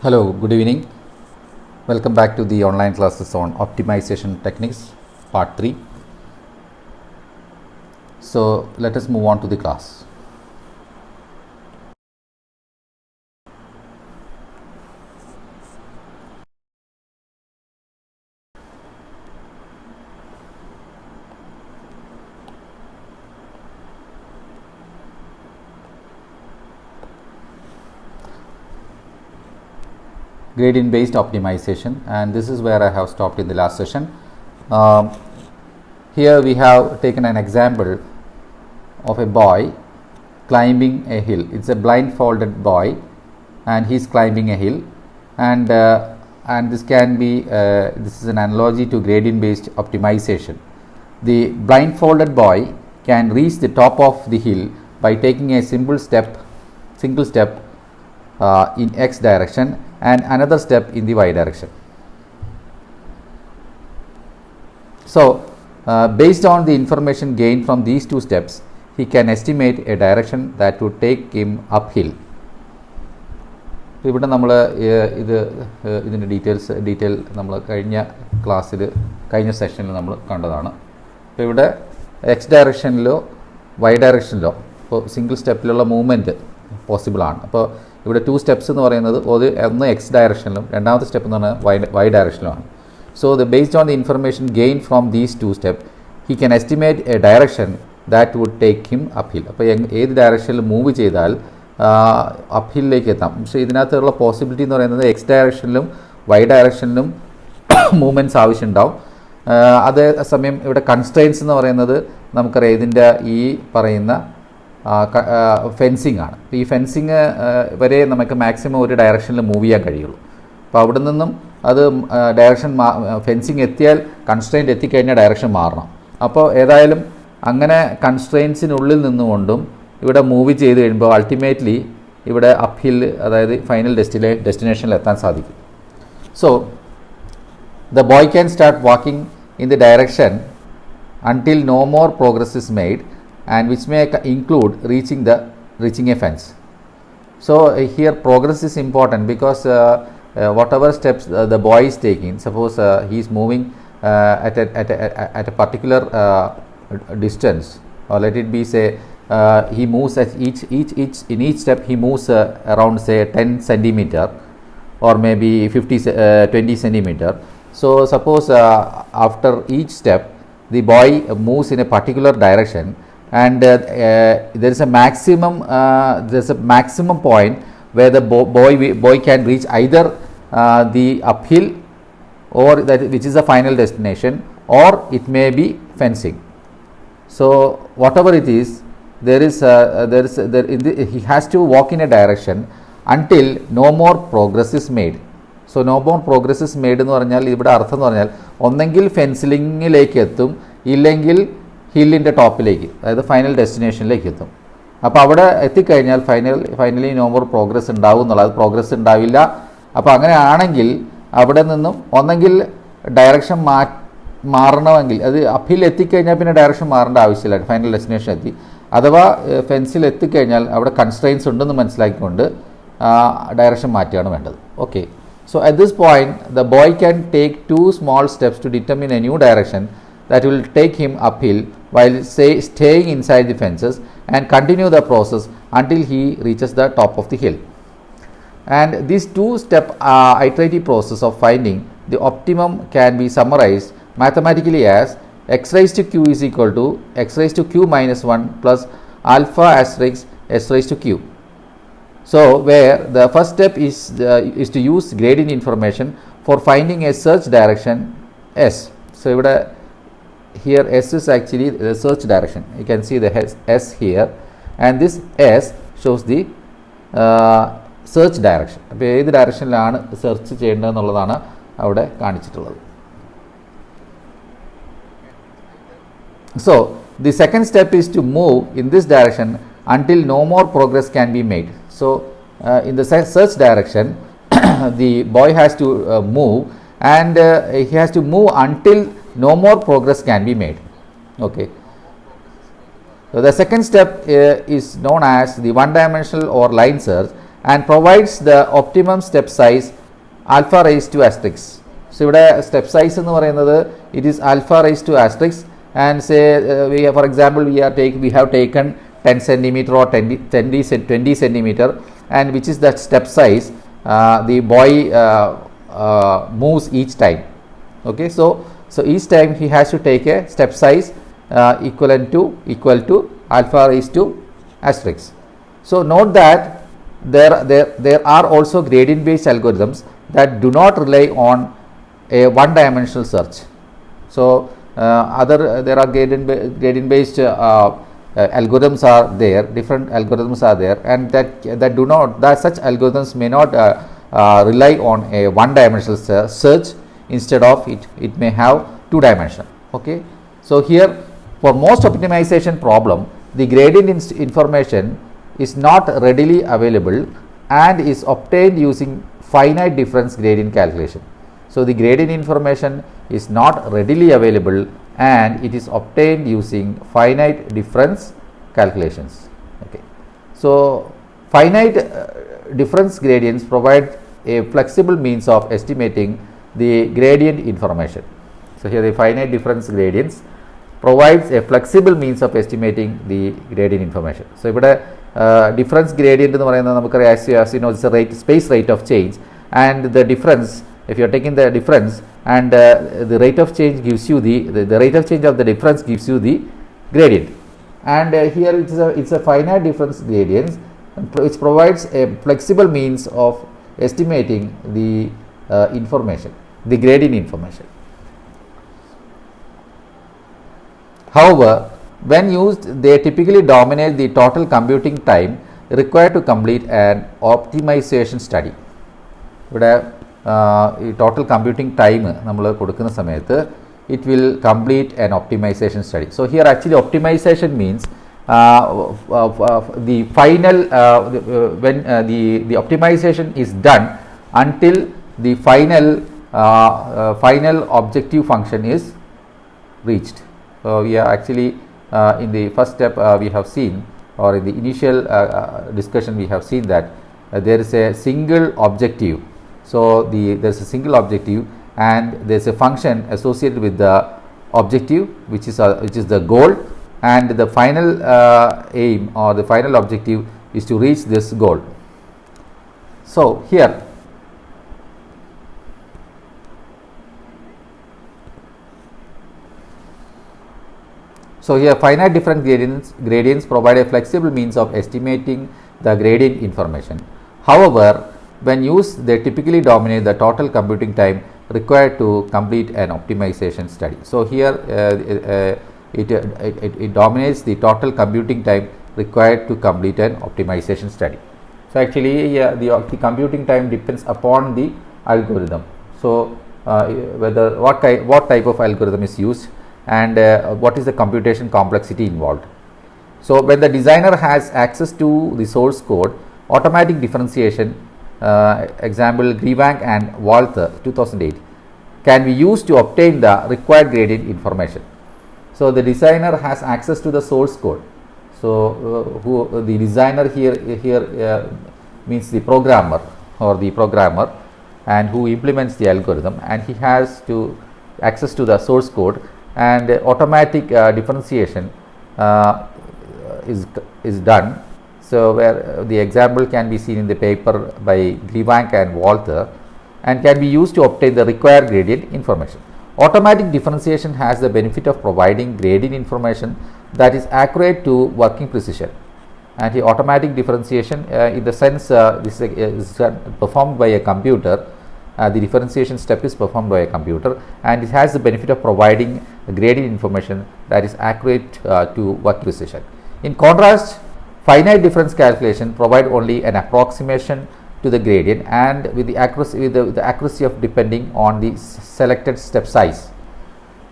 Hello, good evening. Welcome back to the online classes on optimization techniques, part 3. So let us move on to the class. Gradient based optimization, and this is where I have stopped in the last session. Here we have taken an example of a boy climbing a hill. It's a blindfolded boy and he's climbing a hill, and this can be this is an analogy to gradient based optimization. The blindfolded boy can reach the top of the hill by taking a single step in x direction and another step in the y direction. So based on the information gained from these two steps, he can estimate a direction that would take him uphill. ഇവിടെ നമ്മൾ ഇതിൻ്റെ detail നമ്മൾ കഴിഞ്ഞ സെഷനിൽ നമ്മൾ കണ്ടതാണ്. അപ്പോൾ ഇവിടെ എക്സ് ഡയറക്ഷനിലോ വൈ ഡയറക്ഷനിലോ ഇപ്പോൾ സിംഗിൾ സ്റ്റെപ്പിലുള്ള മൂവ്മെൻറ്റ് പോസിബിളാണ്. അപ്പോൾ ഇവിടെ 2 സ്റ്റെപ്സ് എന്ന് പറയുന്നത് ഒന്ന് എക്സ് ഡയറക്ഷനിലും രണ്ടാമത്തെ സ്റ്റെപ്പ് എന്ന് പറഞ്ഞാൽ വൈ ഡയറക്ഷനിലുമാണ്. So based on the information gain from these 2 step he can estimate a direction that would take him uphill. അപ്പോൾ ഏത് ഡയറക്ഷനിൽ മൂവ് ചെയ്താൽ അപ്ഹില്ലിലേക്ക് എത്താം. പക്ഷേ ഇതിനകത്തുള്ള പോസിബിലിറ്റി എന്ന് പറയുന്നത് എക്സ് ഡയറക്ഷനിലും വൈ ഡയറക്ഷനിലും മൂവ്മെൻറ്റ്സ് ആവശ്യമുണ്ടാവും. അതേ സമയം ഇവിടെ കൺസ്ട്രെയിൻസ് എന്ന് പറയുന്നത് നമുക്കറിയാം ഇതിൻ്റെ ഈ പറയുന്ന ഫെൻസിങ് ആണ്. ഈ ഫെൻസിങ് വരെ നമുക്ക് മാക്സിമം ഒരു ഡയറക്ഷനിൽ മൂവ് ചെയ്യാൻ കഴിയുള്ളൂ. അപ്പോൾ അവിടെ നിന്നും അത് ഡയറക്ഷൻ ഫെൻസിങ് എത്തിയാൽ കൺസ്ട്രെയിൻറ്റ് എത്തിക്കഴിഞ്ഞാൽ ഡയറക്ഷൻ മാറണം. അപ്പോൾ ഏതായാലും അങ്ങനെ കൺസ്ട്രെയിൻസിനുള്ളിൽ നിന്നുകൊണ്ടും ഇവിടെ മൂവ് ചെയ്ത് കഴിയുമ്പോൾ അൾട്ടിമേറ്റ്ലി ഇവിടെ അപ്ഹിൽ, അതായത് ഫൈനൽ ഡെസ്റ്റിനേഷനിൽ എത്താൻ സാധിക്കും. So the boy can start walking in the direction until no more progress is made, and which may include reaching a fence. So here progress is important because whatever steps the boy is taking, suppose he is moving at a particular distance, or let it be say he moves at each step he moves around say 10 centimeter or maybe 20 centimeter. So suppose after each step the boy moves in a particular direction, and there is a maximum point where the boy can reach either the uphill, or that which is the final destination, or it may be fencing. So whatever it is, he has to walk in a direction until no more progress is made. So no more progress is made എന്ന് പറഞ്ഞാൽ ഇവിടെ അർത്ഥം എന്ന് പറഞ്ഞാൽ ഒന്നെങ്കിൽ ഫെൻസിലിങ്ങിലേക്ക് എത്തും, ഇല്ലെങ്കിൽ ഹില്ലിൻ്റെ ടോപ്പിലേക്ക്, അതായത് ഫൈനൽ ഡെസ്റ്റിനേഷനിലേക്ക് എത്തും. അപ്പോൾ അവിടെ എത്തിക്കഴിഞ്ഞാൽ ഫൈനലി നോ മോർ പ്രോഗ്രസ് ഉണ്ടാവും എന്നുള്ളത്, അത് പ്രോഗ്രസ് ഉണ്ടാവില്ല. അപ്പോൾ അങ്ങനെ ആണെങ്കിൽ അവിടെ നിന്നും ഒന്നെങ്കിൽ ഡയറക്ഷൻ മാറണമെങ്കിൽ, അത് അപ്പിൽ എത്തിക്കഴിഞ്ഞാൽ പിന്നെ ഡയറക്ഷൻ മാറേണ്ട ആവശ്യമില്ല, ഫൈനൽ ഡെസ്റ്റിനേഷൻ എത്തി. അഥവാ ഫെൻസിൽ എത്തിക്കഴിഞ്ഞാൽ അവിടെ കൺസ്ട്രെയിൻസ് ഉണ്ടെന്ന് മനസ്സിലാക്കിക്കൊണ്ട് ഡയറക്ഷൻ മാറ്റുകയാണ് വേണ്ടത്. Okay, so at this point the boy can take 2 small steps to determine a new direction that will take him uphill while staying inside the fences, and continue the process until he reaches the top of the hill. And this 2-step iterative process of finding the optimum can be summarized mathematically as x raised to q is equal to x raised to q minus 1 plus alpha asterisk s raised to q. So where the first step is to use gradient information for finding a search direction s. So here s is actually the search direction. You can see the s here, and this s shows the search direction. അപ്പോൾ ഏത് ഡയറക്ഷനിലാണ് search ചെയ്യേണ്ടതെന്നുള്ളതാണ് അവിടെ കാണിച്ചിട്ടുള്ളത്. So the second step is to move in this direction until no more progress can be made. So in the search direction the boy has to move, and he has to move until no more progress can be made. Okay, so the second step is known as the one-dimensional or line search, and provides the optimum step size alpha raised to asterisk. So ഇവിടെ step size എന്ന് പറയുന്നത് it is alpha raised to asterisk, and say for example we have taken 10 centimeter or 20 centimeter, and which is that step size the boy moves each time. Okay, so each time he has to take a step size equal to alpha raised to asterisk. So note that there are also gradient based algorithms that do not rely on a one dimensional search. So there are gradient based algorithms are there, different algorithms are there, and that such algorithms may not rely on a one dimensional search. Instead of it may have 2 dimension. Okay, so here for most optimization problem the gradient information is not readily available and is obtained using finite difference gradient calculation. So the gradient information is not readily available and it is obtained using finite difference calculations. Okay, so finite difference gradients provide a flexible means of estimating the gradient information. So here the finite difference gradients provides a flexible means of estimating the gradient information. So ഇവിടെ difference gradient എന്ന് പറയുന്നത് നമുക്കറിയാം, as you know, it's a space rate of change, and the difference, if you are taking the difference and the rate of change gives you the rate of change of the difference gives you the gradient, and here it's a finite difference gradient which provides a flexible means of estimating the information, the gradient information. However, when used they typically dominate the total computing time required to complete an optimization study. ഇവിടെ ഈ total computing time നമ്മൾ കൊടുക്കുന്ന സമയത്ത് it will complete an optimization study. So here actually optimization means the final when the optimization is done until the final objective function is reached. So we are actually in the first step we have seen, or in the initial discussion we have seen that there is a single objective. So there is a single objective and there is a function associated with the objective which is the goal, and the final aim or the final objective is to reach this goal. So here So here finite difference gradients provide a flexible means of estimating the gradient information. However, when used, they typically dominate the total computing time required to complete an optimization study. So here it dominates the total computing time required to complete an optimization study. So actually the computing time depends upon the algorithm. So whether what type of algorithm is used and what is the computation complexity involved. So when the designer has access to the source code, automatic differentiation, example Greevank and Walther 2008, can be used to obtain the required gradient information. So the designer has access to the source code. So the designer here means the programmer and who implements the algorithm, and he has to access to the source code, and automatic differentiation is done. So where the example can be seen in the paper by Greevank and Walther, and can be used to obtain the required gradient information. Automatic differentiation has the benefit of providing gradient information that is accurate to working precision. And the automatic differentiation in the sense this is performed by a computer. The differentiation step is performed by a computer, and it has the benefit of providing gradient information that is accurate to work precision. In contrast, finite difference calculation provide only an approximation to the gradient, and with the accuracy of depending on the selected step size.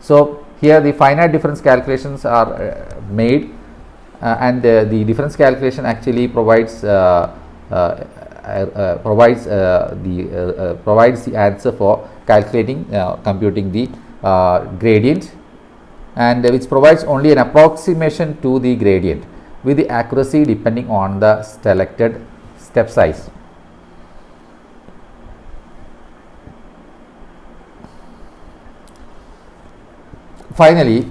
So here the finite difference calculations are made, and the difference calculation actually provides the answer for calculating computing the gradient, and which provides only an approximation to the gradient with the accuracy depending on the selected step size. Finally,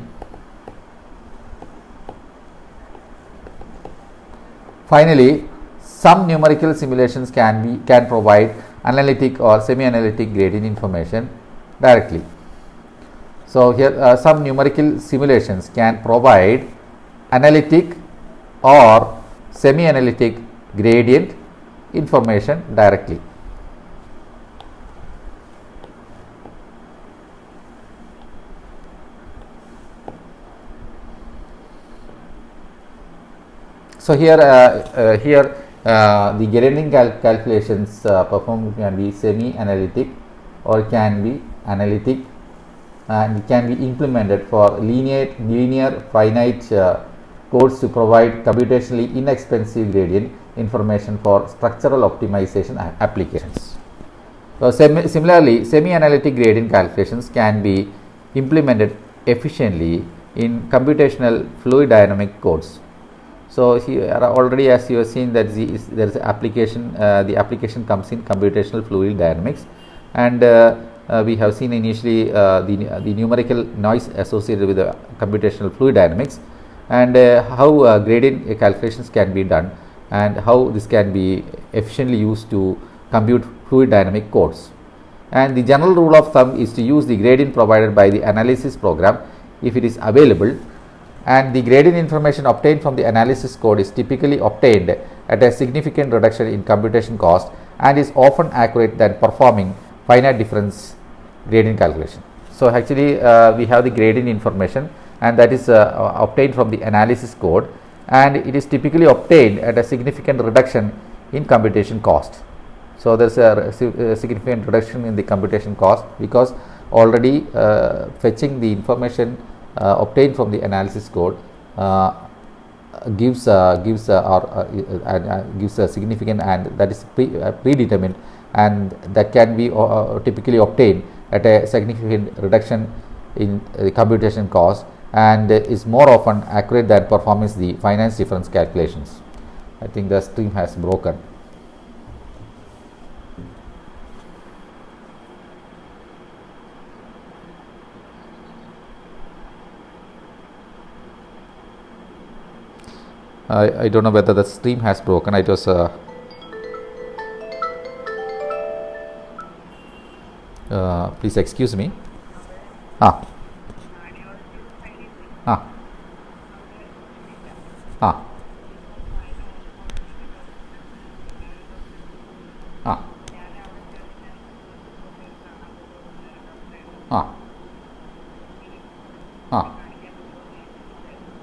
some numerical simulations can provide analytic or semi-analytic gradient information directly. So here some numerical simulations can provide analytic or semi-analytic gradient information directly. So here the gradient calculations performed can be semi-analytic or can be analytic, and can be implemented for linear finite codes to provide computationally inexpensive gradient information for structural optimization applications. So similarly, semi-analytic gradient calculations can be implemented efficiently in computational fluid dynamic codes. So here already, as you have seen, that there is application. The application comes in computational fluid dynamics, and we have seen initially the numerical noise associated with the computational fluid dynamics, and how gradient calculations can be done, and how this can be efficiently used to compute fluid dynamic codes. And the general rule of thumb is to use the gradient provided by the analysis program if it is available, and the gradient information obtained from the analysis code is typically obtained at a significant reduction in computation cost and is often accurate than performing finite difference gradient calculation. So actually we have the gradient information, and that is obtained from the analysis code, and it is typically obtained at a significant reduction in computation cost. So there is a significant reduction in the computation cost because already fetching the information obtained from the analysis code gives a significant, and that is predetermined, and that can be typically obtained at a significant reduction in the computation cost, and is more often accurate than performing the finite difference calculations. I think the stream has broken. I don't know whether the stream has broken. It was please excuse me. ആ ആ ആ ആ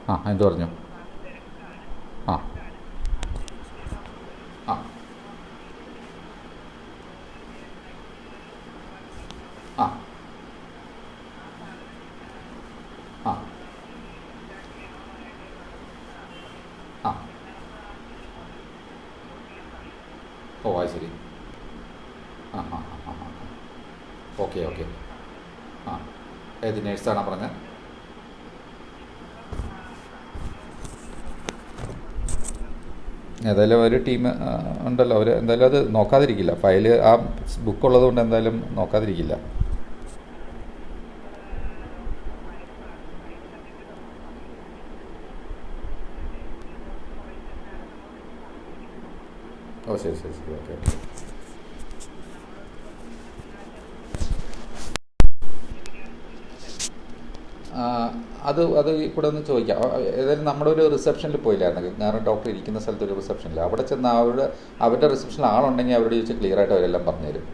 ആ എന്ത് പറഞ്ഞു? ആ ആ ആ ആ ആ ഓ അത് ശരി. ആ ആ ആ ആ ഓക്കെ ഓക്കെ. ആ ഏത് നേഴ്സാണോ പറഞ്ഞത്? ഏതായാലും ഒരു ടീം ഉണ്ടല്ലോ, അവർ എന്തായാലും അത് നോക്കാതിരിക്കില്ല. ഫയല് ആ ബുക്ക് ഉള്ളത് കൊണ്ട് എന്തായാലും നോക്കാതിരിക്കില്ല. ഓ ശരി ശരി ശരി ഓക്കെ ഓക്കെ. ആ, അത് കൂടെ ഒന്ന് ചോദിക്കാം. ഏതായാലും നമ്മുടെ ഒരു റിസപ്ഷനിൽ പോയില്ലായിരുന്നു, കാരണം ഡോക്ടർ ഇരിക്കുന്ന സ്ഥലത്ത് ഒരു റിസപ്ഷനില്ല. അവിടെ ചെന്ന് അവരുടെ റിസപ്ഷനിൽ ആളുണ്ടെങ്കിൽ അവരോട് ചോദിച്ചാൽ ക്ലിയർ ആയിട്ട് അവരെല്ലാം പറഞ്ഞുതരും.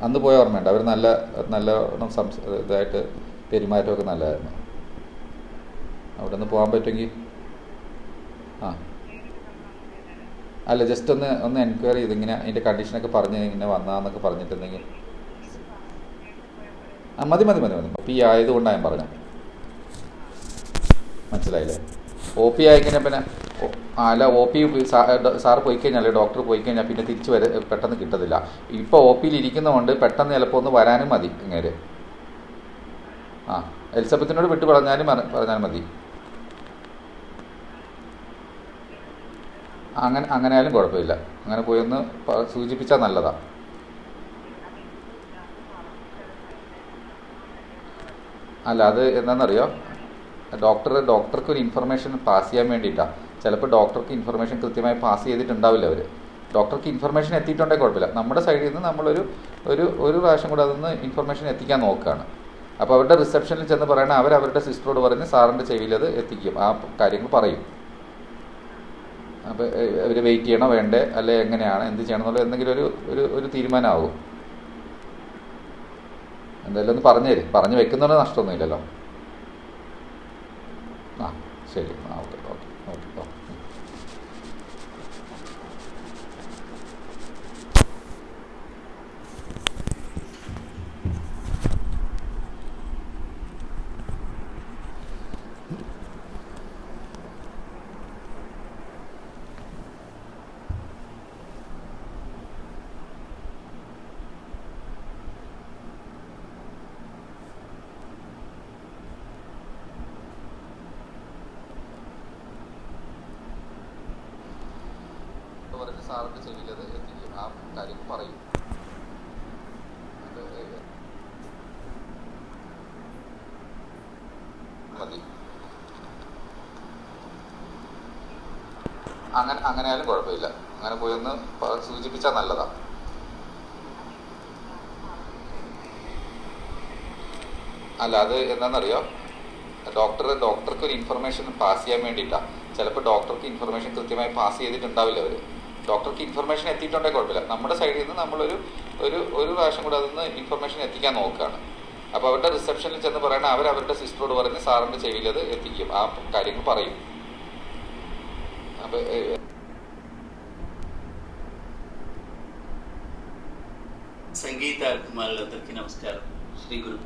അന്ന് പോയ ഓർമ്മയുണ്ട്, അവർ നല്ലോണം ഇതായിട്ട് പെരുമാറ്റമൊക്കെ നല്ലതായിരുന്നു. അവിടെ നിന്ന് പോകാൻ പറ്റുമെങ്കിൽ ആ അല്ല, ജസ്റ്റ് ഒന്ന് എൻക്വയറി ചെയ്ത് ഇങ്ങനെ അതിൻ്റെ കണ്ടീഷനൊക്കെ പറഞ്ഞ് ഇങ്ങനെ വന്നാന്നൊക്കെ പറഞ്ഞിട്ടുണ്ടെങ്കിൽ ആ മതി മതി മതി മതി. ഒ പി ആയതുകൊണ്ടാണ് ഞാൻ പറഞ്ഞത്, മനസ്സിലായില്ലേ? ഒ പി ആയിക്കഴിഞ്ഞാൽ പിന്നെ അല്ല, ഒ പി സാറ് പോയി കഴിഞ്ഞാൽ, ഡോക്ടർ പോയി കഴിഞ്ഞാൽ പിന്നെ തിരിച്ച് പെട്ടെന്ന് കിട്ടത്തില്ല. ഇപ്പോൾ ഒ പിയിൽ ഇരിക്കുന്നതുകൊണ്ട് പെട്ടെന്ന് ചിലപ്പോൾ ഒന്ന് വരാനും മതി ഇങ്ങേര്. ആ എലിസബത്തിനോട് വിട്ട് പറഞ്ഞാൽ മതി. അങ്ങനെ ആയാലും കുഴപ്പമില്ല. അങ്ങനെ പോയി ഒന്ന് സൂചിപ്പിച്ചാൽ നല്ലതാണ്. അല്ല, അത് എന്താണെന്നറിയോ, ഡോക്ടർക്ക് ഒരു ഇൻഫർമേഷൻ പാസ് ചെയ്യാൻ വേണ്ടിയിട്ടാണ്. ചിലപ്പോൾ ഡോക്ടർക്ക് ഇൻഫർമേഷൻ കൃത്യമായി പാസ് ചെയ്തിട്ടുണ്ടാവില്ല അവർ. ഡോക്ടർക്ക് ഇൻഫർമേഷൻ എത്തിയിട്ടുണ്ടെങ്കിൽ കുഴപ്പമില്ല. നമ്മുടെ സൈഡിൽ നിന്ന് നമ്മളൊരു ഒരു പ്രാവശ്യം കൂടെ അതൊന്ന് ഇൻഫർമേഷൻ എത്തിക്കാൻ നോക്കുകയാണ്. അപ്പോൾ അവരുടെ റിസപ്ഷനിൽ ചെന്ന് പറയണ അവരുടെ സിസ്റ്ററോട് പറഞ്ഞ് സാറിൻ്റെ ചെവിയിൽ അത് എത്തിക്കും, ആ കാര്യങ്ങൾ പറയും. അപ്പോൾ അവർ വെയിറ്റ് ചെയ്യണോ വേണ്ടേ, അല്ലെ എങ്ങനെയാണ്, എന്ത് ചെയ്യണം എന്നുള്ള എന്തെങ്കിലും ഒരു തീരുമാനമാകും. എന്തായാലും ഒന്ന് പറഞ്ഞു വെക്കുന്നതിന് നഷ്ടമൊന്നുമില്ലല്ലോ. ആ ശരി. ആ ഓക്കെ ഓക്കെ ഓക്കെ ഓക്കെ. പറഞ്ഞ് സാറിൻ്റെ ചെവിയിൽ അത് എത്തിക്കും, ആ കാര്യം പറയും. മതി. അങ്ങനെ ആയാലും കുഴപ്പമില്ല. അങ്ങനെ പോയി ഒന്ന് സൂചിപ്പിച്ചാൽ നല്ലതാണ്. അല്ല, അത് എന്താണെന്നറിയോ, ഡോക്ടർക്ക് ഒരു ഇൻഫർമേഷൻ പാസ് ചെയ്യാൻ വേണ്ടിയിട്ടാണ്. ചിലപ്പോൾ ഡോക്ടർക്ക് ഇൻഫർമേഷൻ കൃത്യമായി പാസ് ചെയ്തിട്ടുണ്ടാവില്ല അവർ. ഡോക്ടർക്ക് ഇൻഫർമേഷൻ എത്തിയിട്ടുണ്ടെങ്കിൽ കുഴപ്പമില്ല. നമ്മുടെ സൈഡിൽ നിന്ന് ഒരു പ്രാവശ്യം കൂടെ അതൊന്ന് ഇൻഫർമേഷൻ എത്തിക്കാൻ നോക്കുകയാണ്. അപ്പോൾ അവരുടെ റിസപ്ഷനിൽ ചെന്ന് പറയണ അവരുടെ സിസ്റ്ററോട് പറഞ്ഞ് സാറിൻ്റെ ചെവിയിൽ അത് എത്തിക്കും, ആ കാര്യങ്ങൾ പറയും. അപ്പോൾ సంగీత కుమారులందరికీ నమస్కారం. శ్రీ గురు